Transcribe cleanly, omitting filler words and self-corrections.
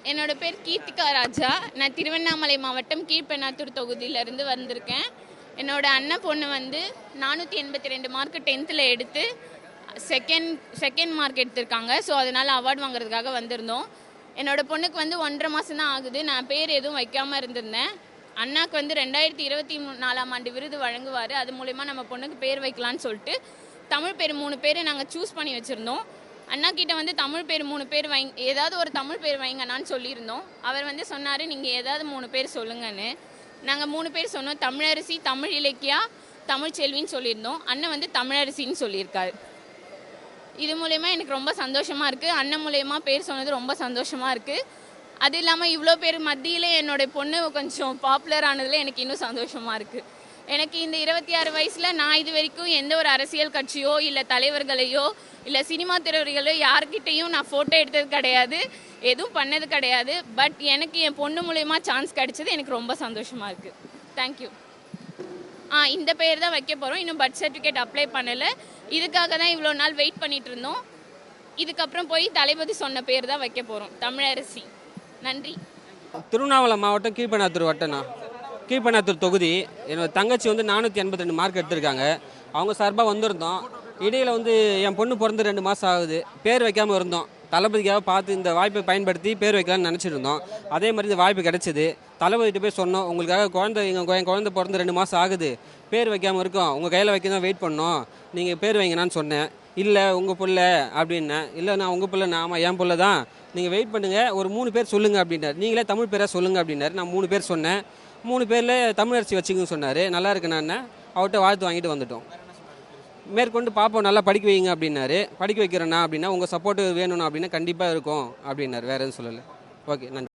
என்னோட பேர் கீர்த்திகா ராஜா. நான் திருவண்ணாமலை மாவட்டம் கீழ்பெண்ணாத்தூர் தொகுதியிலேருந்து வந்திருக்கேன். என்னோட அண்ணன் பொண்ணு வந்து 482 மார்க் 10th எடுத்து செகண்ட் மார்க் எடுத்திருக்காங்க. ஸோ அதனால் அவார்டு வாங்குறதுக்காக வந்திருந்தோம். என்னோட பொண்ணுக்கு வந்து 1.5 மாதம் தான் ஆகுது. நான் பேர் எதுவும் வைக்காமல் இருந்திருந்தேன். அண்ணாக்கு வந்து 2024ஆம் ஆண்டு விருது வழங்குவார். அது மூலயமா நம்ம பொண்ணுக்கு பேர் வைக்கலான்னு சொல்லிட்டு தமிழ் பேர் 3 பேர் நாங்கள் சூஸ் பண்ணி வச்சுருந்தோம். அண்ணா கிட்ட வந்து தமிழ் பேர் 3 பேர் வைங்க, ஏதாவது ஒரு தமிழ் பேர் வைங்கண்ணான்னு சொல்லியிருந்தோம். அவர் வந்து சொன்னார், நீங்கள் ஏதாவது 3 பேர் சொல்லுங்கன்னு. நாங்கள் 3 பேர் சொன்னோம். தமிழரசி, தமிழ் இலக்கியா, தமிழ்ச்செல்வின்னு சொல்லியிருந்தோம். அண்ணன் வந்து தமிழரசின்னு சொல்லியிருக்காரு. இது மூலயமா எனக்கு ரொம்ப சந்தோஷமாக இருக்குது. அண்ணன் மூலயமா பேர் சொன்னது ரொம்ப சந்தோஷமாக இருக்குது. அது இல்லாமல் இவ்வளோ பேர் மத்தியில் என்னோட பொண்ணு கொஞ்சம் பாப்புலர் ஆனதில் எனக்கு இன்னும் சந்தோஷமாக இருக்குது. எனக்கு இந்த 26 வயசில் நான் இது வரைக்கும் எந்த ஒரு அரசியல் கட்சியோ இல்லை தலைவர்களையோ இல்லை சினிமா துறைகளோ யார்கிட்டையும் நான் ஃபோட்டோ எடுத்தது கிடையாது, எதுவும் பண்ணது கிடையாது. பட் எனக்கு என் பொண்ணு மூலயமா சான்ஸ் கிடைச்சது எனக்கு ரொம்ப சந்தோஷமாக இருக்குது. தேங்க்யூ. இந்த பேர் தான் வைக்க போகிறோம். இன்னும் பர்த் சர்டிஃபிகேட் அப்ளை பண்ணலை. இதுக்காக தான் இவ்வளோ நாள் வெயிட் பண்ணிகிட்டு இருந்தோம். இதுக்கப்புறம் போய் தளபதி சொன்ன பேர் தான் வைக்க போகிறோம், தமிழரசி. நன்றி. திருவண்ணாமலை மாவட்டம் கீழ்பெண்ணாத்தூர் வட்டம்ண்ணா. கீழ்பெண்ணாத்தூர் தொகுதி. என்னோட தங்கச்சி வந்து 482 மார்க் எடுத்திருக்காங்க. அவங்க சார்பாக வந்திருந்தோம். இடையில் வந்து என் பொண்ணு பிறந்து 2 மாதம் ஆகுது. பேர் வைக்காமல் இருந்தோம். தளபதிக்காக பார்த்து இந்த வாய்ப்பை பயன்படுத்தி பேர் வைக்கலாம்னு நினச்சிருந்தோம். அதே மாதிரி இந்த வாய்ப்பு கிடச்சிது. தளபதிகிட்ட போய் சொன்னோம், உங்களுக்காக என் குழந்தை பிறந்து 2 மாதம் ஆகுது, பேர் வைக்காமல் இருக்கோம், உங்கள் கையில் வைக்க தான் வெயிட் பண்ணோம், நீங்கள் பேர் வைங்கண்ணான்னு சொன்னேன். இல்லை உங்கள் பிள்ளை அப்படின்னேன். இல்லை நான் உங்கள் பிள்ளை, நான் ஆமாம் என் பிள்ளை தான், நீங்கள் வெயிட் பண்ணுங்கள், ஒரு 3 பேர் சொல்லுங்கள் அப்படின்னார். நீங்களே தமிழ் பேராக சொல்லுங்கள் அப்படின்னாரு. நான் 3 பேர் சொன்னேன். 3 பேரில் தமிழரசி வச்சுக்கன்னு சொன்னார். நல்லா இருக்கு. நான் அவர்கிட்ட வாழ்த்து வாங்கிட்டு வந்துட்டோம். மேற்கொண்டு பாப்போம், நல்லா படிக்க வைங்க அப்படின்னாரு. படிக்க வைக்கிறேண்ணா அப்படின்னா உங்கள் சப்போர்ட்டு வேணும்னா அப்படின்னா கண்டிப்பாக இருக்கும் அப்படின்னாரு. வேறு எதுவும் சொல்லலை. ஓகே, நன்றி.